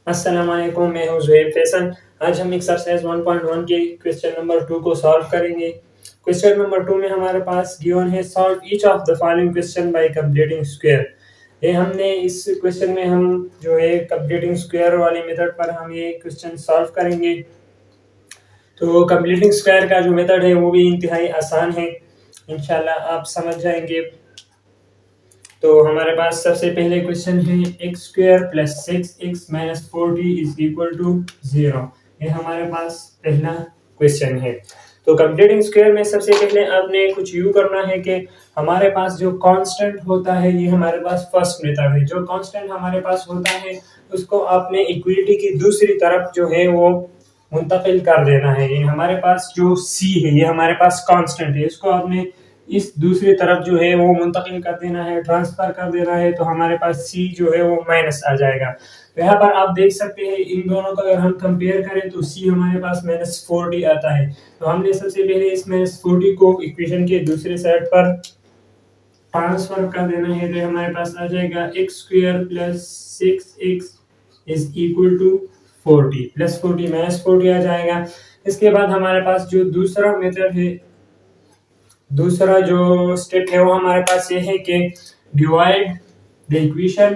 अस्सलाम वालेकुम, मैं हूँ ज़ुहैब फैसल। आज हम एक्सरसाइज 1.1 के क्वेश्चन नंबर 2 को सॉल्व करेंगे। क्वेश्चन नंबर 2 में हमारे पास गिवन है solve each of the following question by completing square. ये हमने इस क्वेश्चन में हम जो है कंप्लीटिंग स्क्वायर वाली मेथड पर हम ये क्वेश्चन सॉल्व करेंगे। तो कंप्लीटिंग स्क्वायर का जो मेथड है वो भी इंतहाई आसान है, इंशाल्लाह आप समझ जाएंगे। तो हमारे पास सबसे पहले क्वेश्चन है x square plus 6x minus 40 is equal to 0। ये हमारे पास पहला क्वेश्चन है। तो कंप्लीटिंग स्क्वायर में सबसे पहले आपने कुछ यूँ करना है कि हमारे पास जो कांस्टेंट होता है ये हमारे पास फर्स्ट मेथड है। जो कांस्टेंट हमारे पास होता है उसको आपने इक्विटी की दूसरी तरफ जो है वो मुंतकिल कर देना है। ये हमारे पास जो c है ये हमारे पास कांस्टेंट है, इसको आपने इस दूसरी तरफ जो है वो मुंतकिल कर देना है, ट्रांसफर कर देना है। तो हमारे पास c जो है वो माइनस आ जाएगा। तो यहाँ पर आप देख सकते हैं इन दोनों को अगर हम कंपेयर करें तो c हमारे पास -40 आता है। तो हमने सबसे पहले इस -40 को इक्वेशन के दूसरे साइड पर ट्रांसफर कर देना है। तो हमारे पास आ जाएगा x square plus 6x is equal to 40 plus 40 minus 40 आ जाएगा। इसके बाद हमारे पास जो दूसरा मेथड है, दूसरा जो स्टेप है वो हमारे पास ये है कि divide the equation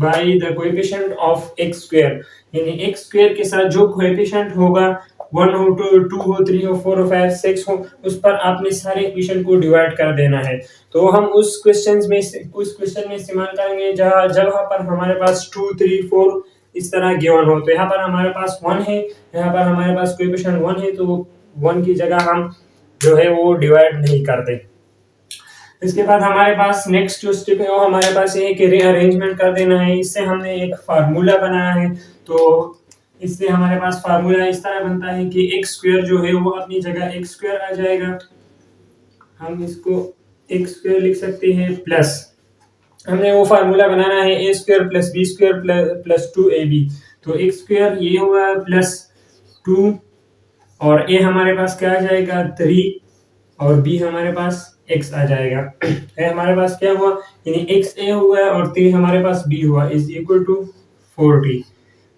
by the coefficient of x square, यानी एक्स स्क्वायर के साथ जो कोएफिशिएंट होगा 1 हो 2 हो 3 हो 4 हो 5 6 हो उस पर आपने सारे इक्वेशन को डिवाइड कर देना है। तो हम उस क्वेश्चन में इस्तेमाल करेंगे जहाँ पर हमारे पास 2 3 4 इस तरह गिवन हो। तो यहाँ पर हमारे पास 1 है, यहाँ पर हमारे पास कोएफिशिएंट 1 है, तो 1 की जगह हम जो है वो डिवाइड नहीं करते। इसके बाद हमारे पास नेक्स्ट जो स्टेप है वो हमारे पास ये है कि रीअरेंजमेंट कर देना है। इससे हमने एक फार्मूला बनाया है। तो इससे हमारे पास फार्मूला इस तरह बनता है कि एक्स स्क्वायर जो है वो अपनी जगह एक्स स्क्वायर आ जाएगा, हम इसको एक्स स्क्वायर लिख सकते हैं, प्लस हमने वो फार्मूला बनाना है a square plus b square plus 2ab। तो एक्स स्क्वायर ये हुआ प्लस 2 और ए हमारे पास क्या आ जाएगा 3 और बी हमारे पास x आ जाएगा। ए हमारे पास क्या हुआ, यानी x a हुआ है और 3 हमारे पास b हुआ इज इक्वल टू 40।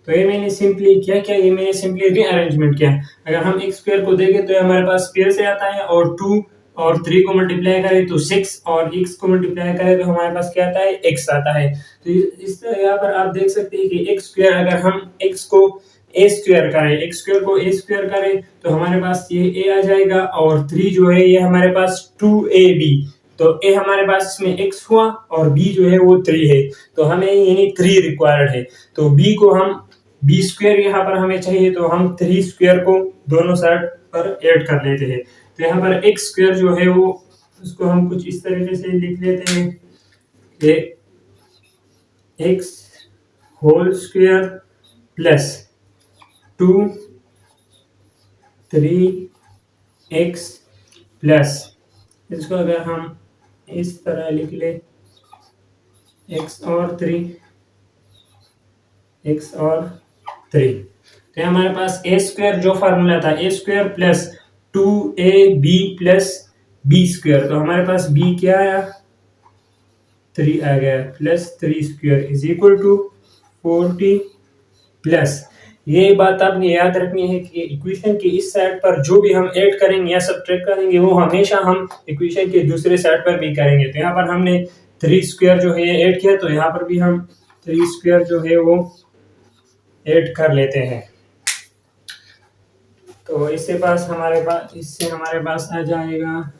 तो ये मैंने सिंपली क्या किया, ये मैंने सिंपली रीअरेंजमेंट किया। अगर हम x स्क्वायर को देखें तो हमारे पास पेयर से आता है और 2 और 3 को मल्टीप्लाई करें तो 6 और x को मल्टीप्लाई करें तो हमारे पास क्या आता है x आता है। तो इस तरह यहाँ पर आप देख सकते हैं कि x स्क्वायर अगर हम x को ए स्क्वायर करें, एक्स स्क्वायर को ए स्क्वायर करें तो हमारे पास ये ए आ जाएगा और 3 जो है ये हमारे पास 2ab। तो ए हमारे पास इसमें x हुआ और b जो है वो 3 है, तो हमें यानी 3 रिक्वायर्ड है। तो b को हम b स्क्वायर यहाँ पर हमें चाहिए तो हम 3 स्क्वायर को दोनों साइड पर ऐड कर लेते हैं। तो यहाँ पर x स्क्वायर जो है वो उसको हम कुछ इस तरीके से लिख लेते हैं कि x whole square plus 2 3x plus, इसको अगर हम इस तरह लिख ले x और 3 तो हमारे पास ए स्क्वायर जो फार्मूला था a square plus 2ab plus b square, तो हमारे पास b क्या आया 3 आ गया plus 3 square is equal to 40 plus. ये बात आपने याद रखनी है कि इक्वेशन के इस साइड पर जो भी हम ऐड करेंगे या सब्ट्रैक्ट करेंगे वो हमेशा हम इक्वेशन के दूसरे साइड पर भी करेंगे। तो यहाँ पर हमने 3 स्क्वायर जो है ऐड किया, तो यहाँ पर भी हम 3 स्क्वायर जो है वो ऐड कर लेते हैं। तो इससे हमारे पास आ जाएगा,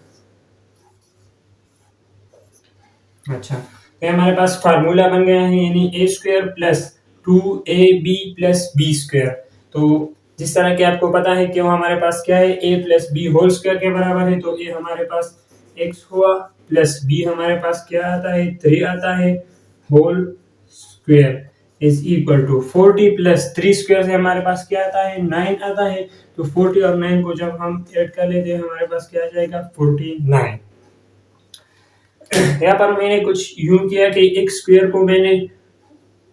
अच्छा तो हमारे पास फार्मूला बन गया है, यानी a square plus 2ab plus b square. तो जिस तरह के आपको पता है कि वो हमारे पास क्या है a plus b whole square के बराबर है, तो a हमारे पास x हुआ प्लस b हमारे पास क्या आता है 3 आता है whole square is equal to 40 plus 3 square से हमारे पास क्या आता है 9 आता है। तो 40 और 9 को जब हम ऐड कर लेते हैं हमारे पास क्या आ जाएगा 49। यहाँ पर मैंने कुछ यूं किया कि एक्स स्क्वायर को मैंने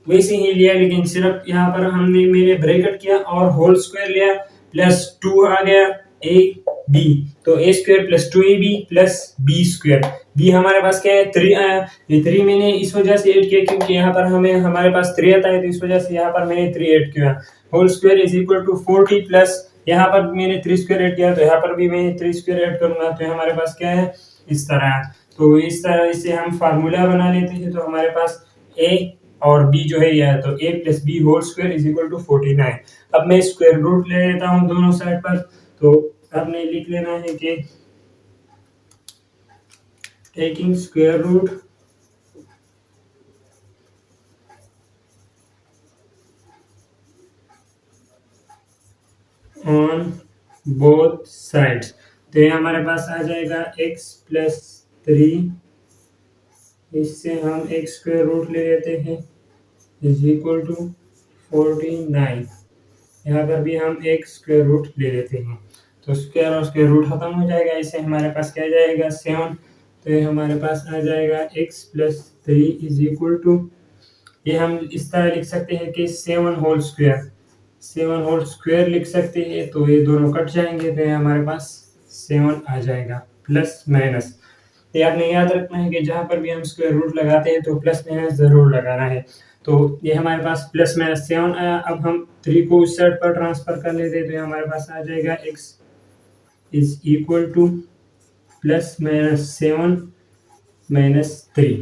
वैसे ही लिया, लेकिन सिर्फ यहाँ पर हमने मैंने ब्रैकेट किया और होल स्क्वायर लिया प्लस 2 आ गया ए बी, तो a square plus 2ab plus b square. बी हमारे पास क्या है 3 आया, ये 3 मैंने इस वजह से ऐड किया क्योंकि यहाँ पर हमारे पास 3 आता है, तो इस वजह से यहाँ पर मैंने 3 ऐड किया। Whole square is equal to 40 plus यहाँ पर मैंने 3 स्क्वायर ऐड किया, तो यहाँ पर भी मैं 3 स्क्वायर ऐड करूंगा, तो हमारे पास क्या है इस तरह है। तो इस तरह इसे हम फार्मूला बना लेते हैं, तो हमारे पास ए और बी जो है यह है, तो a plus b whole square is equal to 49। अब मैं स्क्वायर रूट ले लेता हूँ दोनों साइड पर, तो आपने लिख लेना है कि taking square root on both sides, तो ये हमारे पास आ जाएगा x प्लस 3, इससे हम x स्क्वायर रूट ले लेते हैं इज इक्वल टू 49। यहाँ पर भी हम x स्क्वायर रूट ले लेते हैं, तो स्क्वायर और स्क्वायर रूट खत्म हो जाएगा, इससे हमारे पास क्या जाएगा 7, तो ये हमारे पास आ जाएगा x plus 3 is equal to, ये हम इस तरह लिख सकते हैं कि 7 होल स्क्वायर लिख सकते हैं, तो ये दोनों कट जाएंगे, तो ये हमारे पास 7 आ जाएगा प्लस माइनस। ये आपने याद रखना है कि जहाँ पर भी हम स्क्वायर रूट लगाते हैं तो प्लस माइनस ज़रूर लगाना है। तो ये हमारे पास प्लस माइनस 7 आया, अब हम 3 को उस साइड पर ट्रांसफर कर लेते हैं, तो ये हमारे पास आ जाएगा x is equal two plus minus 7 minus 3।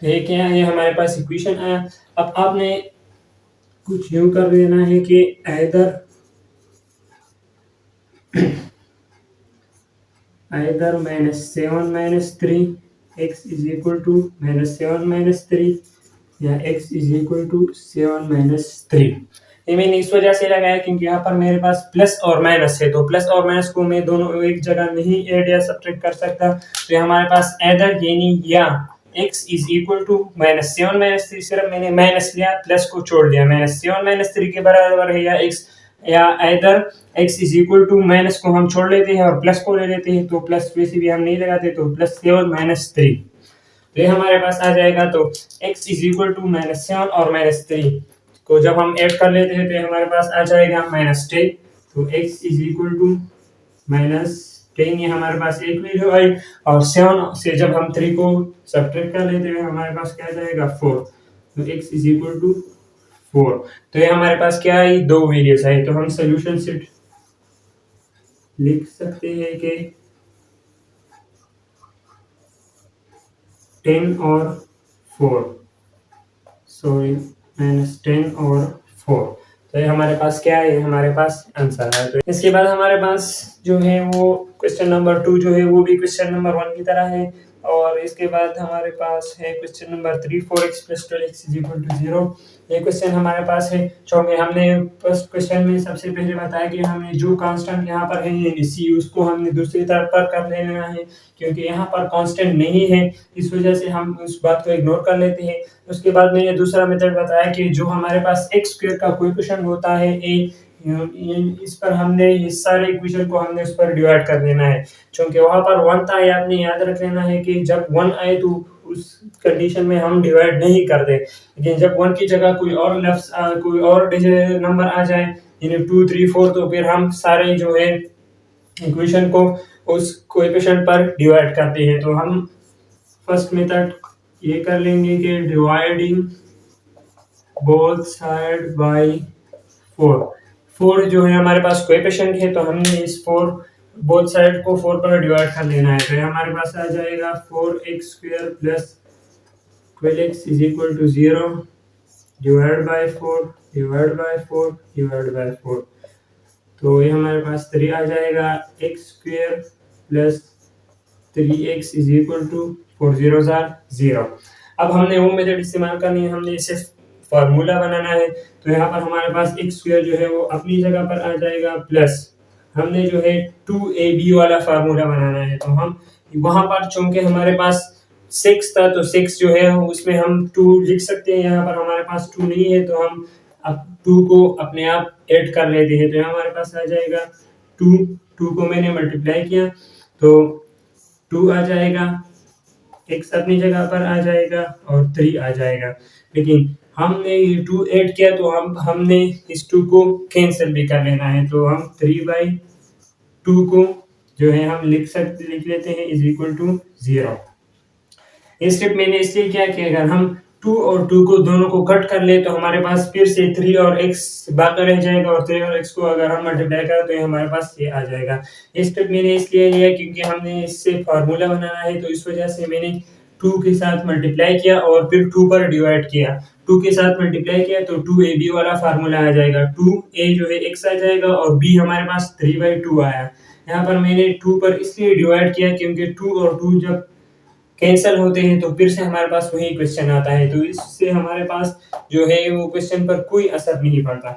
तो ये क्या है, ये हमारे पास इक्वेशन आया। अब आपने कुछ यूं कर देना है कि either minus 7 minus 3 x is equal to minus 7 minus 3 या x is equal to 7 minus 3। ये मैंने इस वजह से लगाया क्योंकि यहाँ पर मेरे पास प्लस और माइनस है, तो प्लस और माइनस को मैं दोनों एक जगह नहीं ऐड या सब्ट्रैक्ट कर सकता, तो हमारे पास either यानी या x is equal to minus 7 minus 3, सिर्फ मैंने माइनस लिया प्लस को छोड़ दिया, माइनस 7 minus 3 के बराबर है या इधर x is equal to minus को हम छोड़ लेते हैं और प्लस को ले लेते हैं, तो प्लस वैसे भी हम नहीं लगाते, तो प्लस 7 माइनस 3, तो ये हमारे पास आ जाएगा। तो x is equal to minus 7 और माइनस 3 को जब हम ऐड कर लेते हैं तो हमारे पास आ जाएगा माइनस 10, तो x is equal to minus 10, ये हमारे पास एक वैल्यू आई, और 7 से जब हम 3 को सब्ट्रैक्ट कर लेते हैं हमारे पास क्या जाएगा 4, तो x इज इक्वल टू 4। तो ये हमारे पास क्या है, दो वैल्यूज है, तो हम सोल्यूशन सेट लिख सकते हैं कि 10 और 4, सॉरी माइनस 10 और 4, तो ये हमारे पास क्या है, हमारे पास आंसर है। तो इसके बाद हमारे पास जो है वो क्वेश्चन नंबर 2 जो है वो भी क्वेश्चन नंबर 1 की तरह है, और इसके बाद हमारे पास है question number 3 4x plus 12x is equal to 0। ये क्वेश्चन हमारे पास है, क्योंकि हमने फर्स्ट क्वेश्चन में सबसे पहले बताया कि हमने जो कांस्टेंट यहाँ पर है यानी c उसको हमने दूसरी तरफ पर कर लेना है, क्योंकि यहाँ पर कांस्टेंट नहीं है इस वजह से हम उस बात को इग्नोर कर लेते हैं। उसके बाद मैंने दूसरा मेथड बताया कि जो हमारे पास x स्क्वायर का कोएफिशिएंट होता है a, इस पर हमने इस सारे इक्वेशन को हमने उस पर डिवाइड कर देना है, क्योंकि वहां पर 1 था, ये आपने याद रख लेना है कि जब 1 आए तो उस कंडीशन में हम डिवाइड नहीं कर दे, लेकिन जब 1 की जगह कोई और लफ्ज कोई और नंबर आ जाए यानी 2 3 4, तो फिर हम सारे जो है इक्वेशन को उस कोएफिशिएंट पर डिवाइड करते हैं। तो हम फर्स्ट मेथड ये कर लेंगे कि डिवाइडिंग बोथ साइड बाय 4 जो है हमारे पास कोएफिशिएंट है, तो हमने इस 4 बोथ साइड को 4 पर डिवाइड कर लेना है, तो हमारे पास आ जाएगा 4x square plus 12x is equal to 0 divide by 4 divide by 4 divide by 4, तो ये हमारे पास 3 आ जाएगा, x square plus 3x is equal to 4 0 0। अब हमने वो मेथड इस्तेमाल करनी है, हमने इसे फार्मूला बनाना है, तो यहाँ पर हमारे पास x स्क्वायर जो है वो अपनी जगह पर आ जाएगा, प्लस हमने जो है 2ab वाला फार्मूला बनाना है, तो हम वहां पर चूंकि हमारे पास 6 था तो 6 जो है उसमें हम 2 लिख सकते हैं, यहाँ पर हमारे पास 2 नहीं है तो हम अब 2 को अपने आप ऐड कर लेते हैं, तो हमारे पास आ जाएगा 2 को मैंने मल्टीप्लाई किया तो 2 आ जाएगा, x अपनी जगह पर आ जाएगा और 3 आ जाएगा, लेकिन हमने ये 2 ऐड किया तो हमने इस 2 को कैंसिल भी कर लेना है, तो हम 3/2 2 को जो है हम लिख लेते हैं इज इक्वल टू 0। ये स्टेप मैंने इसलिए किया कि अगर हम 2 और 2 को दोनों को कट कर ले तो हमारे पास फिर से 3 और x बाकी रह जाएगा और 3 और x को अगर हम मल्टीप्लाई करें तो ये हमारे पास ये आ जाएगा। ये स्टेप मैंने इसलिए लिया क्योंकि हमने इससे फार्मूला बनाना है, तो इस वजह से मैंने 2 के साथ मल्टीप्लाई किया और फिर 2 पर डिवाइड किया। 2 के साथ मल्टीप्लाई किया तो 2ab वाला फार्मूला आ जाएगा। 2a जो है x आ जाएगा और b हमारे पास 3/2 आया। यहाँ पर मैंने 2 पर इसलिए डिवाइड किया क्योंकि 2 और 2 जब कैंसल होते हैं तो फिर से हमारे पास वही क्वेश्चन आता है, तो इससे हमारे पास जो है वो क्वेश्चन पर कोई असर नहीं पड़ता।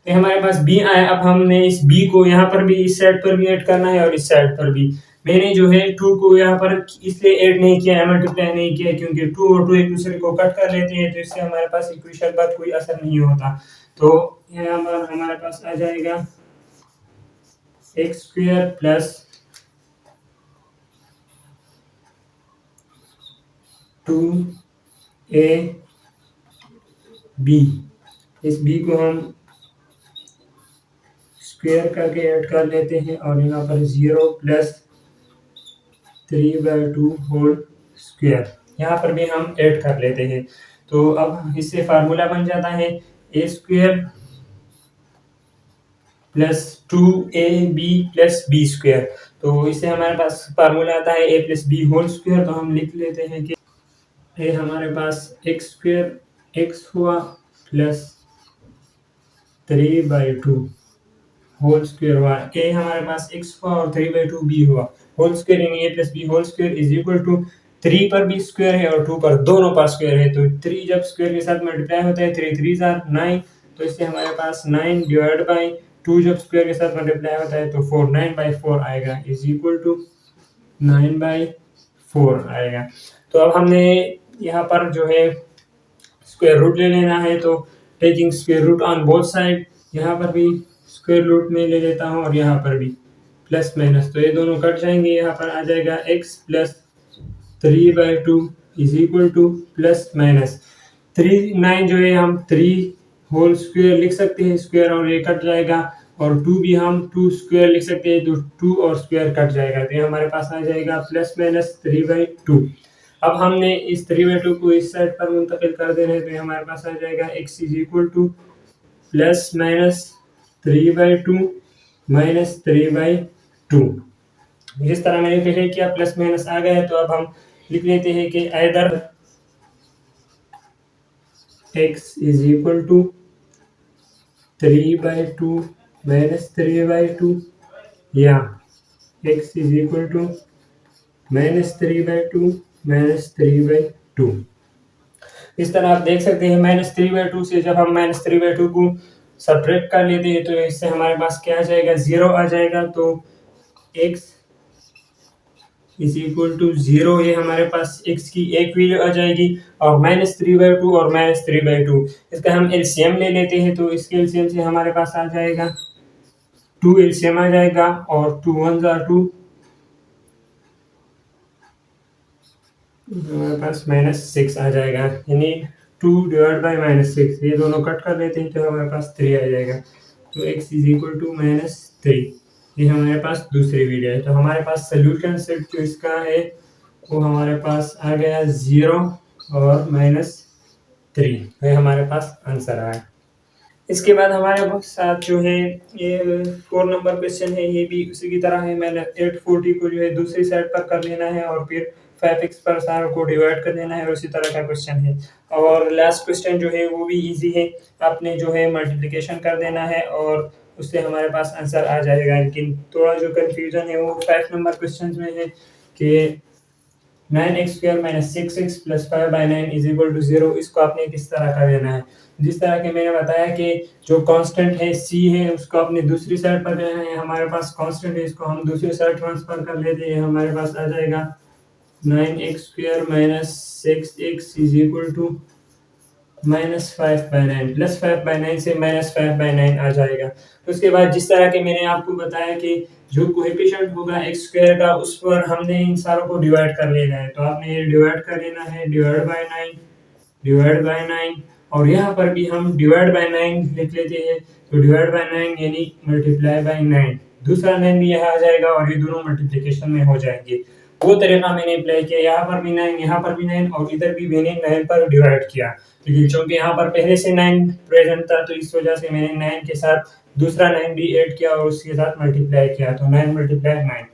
तो हमारे पास b आया। अब हमने इस b को यहाँ पर भी इस साइड पर भी ऐड करना है और इस साइड पर भी। मैंने जो है 2 को यहाँ पर इसलिए ऐड नहीं किया, मल्टीप्लाई नहीं किया क्योंकि 2 और 2 एक दूसरे को कट कर लेते हैं, तो इससे हमारे पास इक्वेशन पर कोई असर नहीं होता। तो यहाँ पर हमारे पास आ जाएगा एक्स स्क्वायर प्लस 2ab। इस b को हम स्क्वायर करके ऐड कर लेते हैं और यहाँ पर 0 प्लस 3/2 होल स्क्वायर यहाँ पर भी हम ऐड कर लेते हैं। तो अब इससे फार्मूला बन जाता है a square plus 2ab plus b square. तो इससे हमारे पास फार्मूला आता है a plus b whole square. तो हम लिख लेते हैं कि ये हमारे पास एक्स स्क्वायर एक्स हुआ प्लस 3/2 होल स्क्वायर हुआ। ए हमारे पास x हुआ और 3/2 b हुआ। होल स्क्वायर यानी a plus b whole square is equal to 3 पर भी स्क्वायर है और 2 पर दोनों पर स्क्वायर है, तो 3 जब स्क्वायर के साथ मल्टीप्लाई होता है 3 3 जार 9, तो इससे हमारे पास 9 डिवाइड बाई 2 जब स्क्वायर के साथ मल्टीप्लाई होता है तो 4 9/4 आएगा इज इक्वल टू 9/4 आएगा। तो अब हमने यहाँ पर जो है स्क्वायर रूट ले लेना है, तो taking square root on both side, यहाँ पर भी स्क्वायर रूट में ले लेता हूँ और यहाँ पर भी प्लस माइनस, तो ये दोनों कट जाएंगे। यहाँ पर आ जाएगा x plus 3/2 is equal two plus minus 9 जो है हम 3 होल स्क्वायर लिख सकते हैं स्क्वायर और ये कट जाएगा, और 2 भी हम 2 स्क्वायर लिख सकते हैं तो 2 और स्क्वायर कट जाएगा, तो ये हमारे पास आ जाएगा प्लस माइनस 3/2। अब हमने इस 3/2 को इस साइड पर मुंतकिल कर देना है, तो हमारे पास आ जाएगा x is equal two plus minus 3/2 minus 3/2। जिस तरह मैंने पहले किया प्लस माइनस आ गया है, तो अब हम लिख लेते हैं कि either x is equal to 3/2 minus 3/2 या x is equal to minus 3/2 minus 3/2। इस तरह आप देख सकते हैं -3/2 से जब हम -3/2 को सब्ट्रैक्ट कर लेते हैं तो इससे हमारे पास क्या आ जाएगा, 0 आ जाएगा। तो x इज इक्वल टू 0, ये हमारे पास x की एक वैल्यू आ जाएगी और -3/2 और -3/2 इसका हम एलसीएम ले लेते हैं, तो इसके एलसीएम से हमारे पास आ जाएगा 2 एलसीएम आ जाएगा और 2 1 are 2, हमारे पास -6 आ जाएगा, यानी 2 डिवाइड बाई -6, ये दोनों कट कर लेते हैं तो हमारे पास 3 आ जाएगा। तो x इज इक्वल टू -3, ये हमारे पास दूसरी वीडियो है। तो हमारे पास सोल्यूशन सेट जो इसका है वो हमारे पास आ गया 0 और -3, ये हमारे पास आंसर आया। इसके बाद हमारे साथ जो है ये 4 नंबर क्वेश्चन है, ये भी उसी की तरह है। मैंने 840 को जो है दूसरी साइड पर कर लेना है और फिर 5x पर सारों को डिवाइड कर देना है, और उसी तरह का क्वेश्चन है। और लास्ट क्वेश्चन जो है वो भी इजी है, आपने जो है मल्टीप्लिकेशन कर देना है और उससे हमारे पास आंसर आ जाएगा। लेकिन थोड़ा जो कन्फ्यूजन है वो 5 नंबर क्वेश्चन में है कि 9x² - 6x + 5/9 = 0, इसको आपने किस तरह का लेना है। जिस तरह के मैंने बताया कि जो कांस्टेंट है c है उसको अपने दूसरी साइड पर लेना है। हमारे पास कांस्टेंट है, इसको हम दूसरी साइड ट्रांसफर कर लेते हैं। हमारे पास आ जाएगा 9x² - 6x = -5/9, प्लस 5/9 से -5/9 आ जाएगा। तो उसके बाद जिस तरह के मैंने आपको बताया कि जो कोएफिशिएंट होगा x² का उस पर हमने इन सारों को डिवाइड कर लेना है, तो आपने ये डिवाइड कर लेना है, डिवाइड बाय 9 और यहाँ पर भी हम डिवाइड बाय 9 लिख लेते हैं। तो डिवाइड बाय 9 यानी मल्टीप्लाई बाय 9, दूसरा 9 भी यहाँ आ जाएगा और ये दोनों मल्टीप्लिकेशन में हो जाएंगे। वो तरीका मैंने अप्लाई किया, यहाँ पर भी 9, यहाँ पर भी 9 और इधर भी मैंने 9 पर डिवाइड किया, लेकिन चूंकि यहाँ पर पहले से 9 प्रेजेंट था तो इस वजह से मैंने 9 के साथ दूसरा 9 भी ऐड किया और उसके साथ मल्टीप्लाई किया, तो 9 मल्टीप्लाई 9।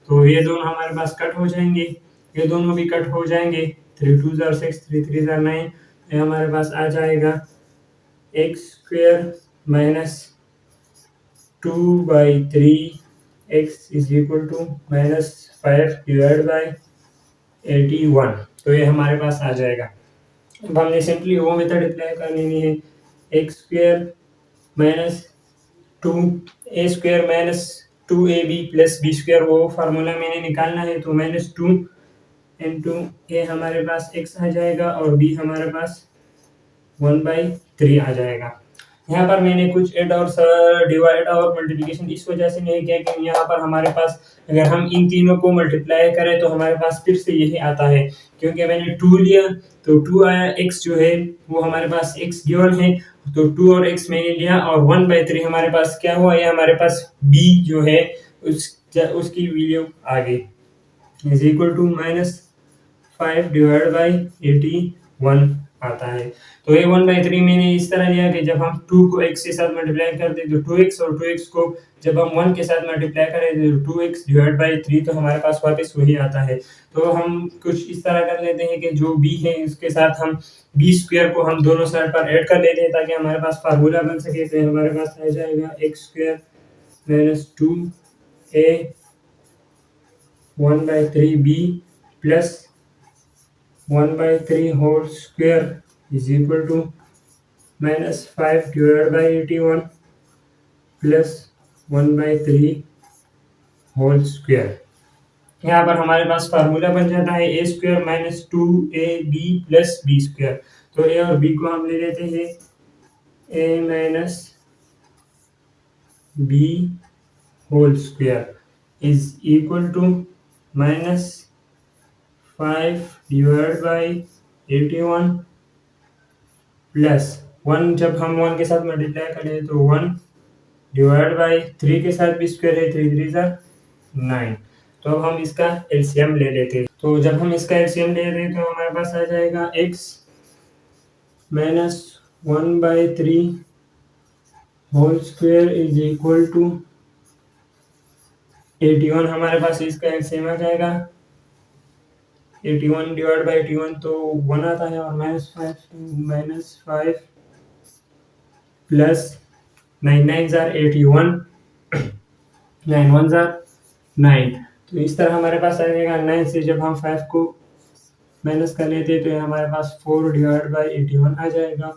तो ये दोनों हमारे पास कट हो जाएंगे, ये दोनों भी कट हो जाएंगे। 3 2 जार 6, 3 3 जार 9, ये हमारे पास आ जाएगा x square minus 2/3 x is equal to minus 5 divide by 81। तो ये हमारे पास आ जाएगा। अब हमने सिंपली वो मेथड अप्लाई कर लेनी है, x square minus 2a² minus 2ab plus b square, वो फार्मूला मैंने निकालना है, तो -2 इंटू ए हमारे पास x आ जाएगा और b हमारे पास 1/3 आ जाएगा। यहाँ पर मैंने कुछ ऐड और डिवाइड और मल्टीप्लिकेशन इस वजह से नहीं किया कि यहाँ पर हमारे पास अगर हम इन तीनों को मल्टीप्लाई करें तो हमारे पास फिर से यही आता है, क्योंकि मैंने 2 लिया तो 2 आया, x जो है वो हमारे पास x गिवन है तो 2 और x मैंने लिया और 1/3 हमारे पास क्या हुआ, ये हमारे पास b जो है उसकी वैल्यू आ गई is equal to -5 divide by 81 आता है। तो ये 1/3 मैंने इस तरह लिया कि जब हम 2 को x के साथ मल्टीप्लाई करते हैं तो 2x और 2x को जब हम 1 के साथ मल्टीप्लाई करें तो 2x डिवाइड बाई 3, तो हमारे पास वापस वही आता है। तो हम कुछ इस तरह कर लेते हैं कि जो b है उसके साथ हम b स्क्वायर को हम दोनों साइड पर ऐड कर लेते हैं ताकि हमारे पास फार्मूला बन सके। तो हमारे पास आ जाएगा x square minus 2a 1/3b plus 1/3 whole square is equal to -5 divide by 81 plus 1/3 whole square. यहाँ पर हमारे पास फार्मूला बन जाता है a square minus 2ab plus b square. तो a और b को हम ले लेते हैं a minus b whole square is equal to -5 divide by 81 plus 1, जब हम 1 के साथ मल्टीप्लाई करें तो 1 डिवाइड बाई 3 के साथ भी स्क्वायर है, 3 3 जार 9। तो अब हम इसका एलसीएम ले लेते हैं। तो जब हम इसका एलसीएम ले रहे हैं तो हमारे पास आ जाएगा x minus 1/3 whole square is equal to 81, हमारे पास इसका एलसीएम आ जाएगा 81 डिवाइड बाई 81 तो 1 आता है और -5 प्लस 9 9 जार 81 9 1 जार 9। तो इस तरह हमारे पास आ जाएगा 9 से जब हम 5 को माइनस कर लेते हैं तो हमारे पास 4 डिवाइड बाई 81 आ जाएगा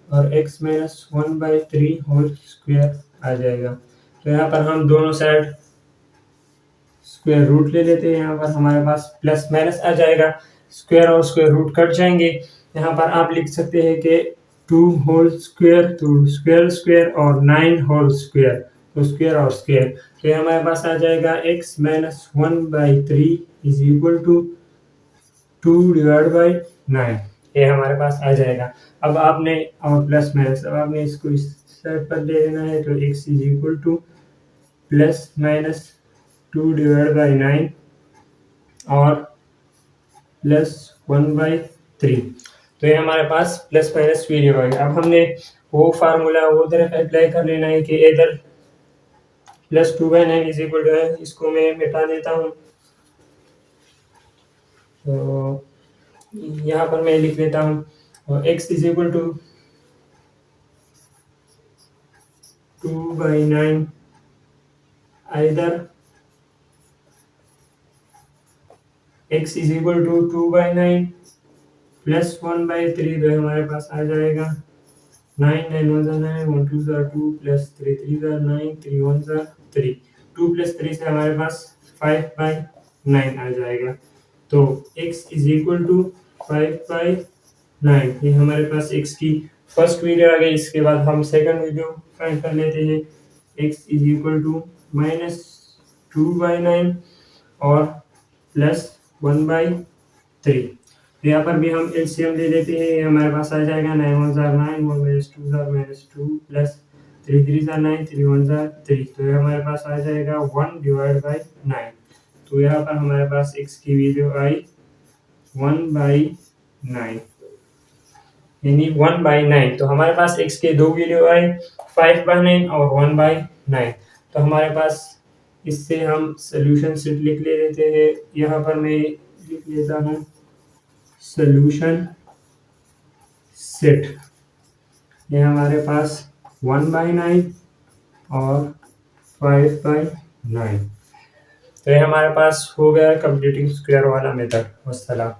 और x माइनस 1/3 होल स्क्वायर आ जाएगा। तो यहाँ पर हम दोनों साइड स्क्वायर रूट ले लेते हैं, यहाँ पर हमारे पास प्लस माइनस आ जाएगा, स्क्वायर और स्क्वायर रूट कट जाएंगे। यहाँ पर आप लिख सकते हैं कि 2 होल स्क्वायर तो स्क्वायर स्क्वायर और 9 होल स्क्वायर तो स्क्वायर और स्क्वायर। तो हमारे पास आ जाएगा x minus 1/3 is equal to 2 divide by 9, ये हमारे पास आ जाएगा। अब आपने और प्लस माइनस, अब आपने इसको इस साइड पर ले लेना है, तो x is equal two plus minus 2 divide by 9 और प्लस 1/3। तो ये हमारे पास प्लस माइनस वैल्यू आ गया। अब हमने वो फार्मूला वो तरफ अप्लाई कर लेना है कि इधर प्लस 2/9 इज इक्वल टू है, इसको मैं मिटा देता हूँ। तो यहाँ पर मैं लिख लेता हूँ और x इज इक्वल टू 2/9 इधर x is equal to 2/9 plus 1/3, तो हमारे पास आ जाएगा 9 9 1 9 1 2 2 प्लस 3 3 9 3 1 3, 2 प्लस 3 से हमारे पास 5/9 आ जाएगा। तो x इज इक्वल टू 5/9, ये हमारे पास x की फर्स्ट वैल्यू आ गई। इसके बाद हम सेकंड वैल्यू फाइंड कर लेते हैं, x इज इक्वल टू -2/9 और प्लस 1/3। तो यहाँ पर भी हम एलसीएम ले लेते हैं, हमारे पास आ जाएगा 9 1 जार 9 1 -2 जार -2 प्लस 3 3 ज़ा 9, 3 1 ज़ा 3, तो ये हमारे पास आ जाएगा 1 डिवाइड बाई 9। तो यहाँ पर हमारे पास x की वैल्यू आई 1/9, यानी 1/9। तो हमारे पास x के दो वैल्यू आए 5/9 और 1/9। तो हमारे पास इससे हम सोल्यूशन सेट लिख लेते हैं। यहाँ पर मैं लिख लेता हूँ सोल्यूशन सेट। ये हमारे पास 1/9 और 5/9। तो ये हमारे पास हो गया कंप्लीटिंग स्क्वायर वाला मेथड। वस्सलाम।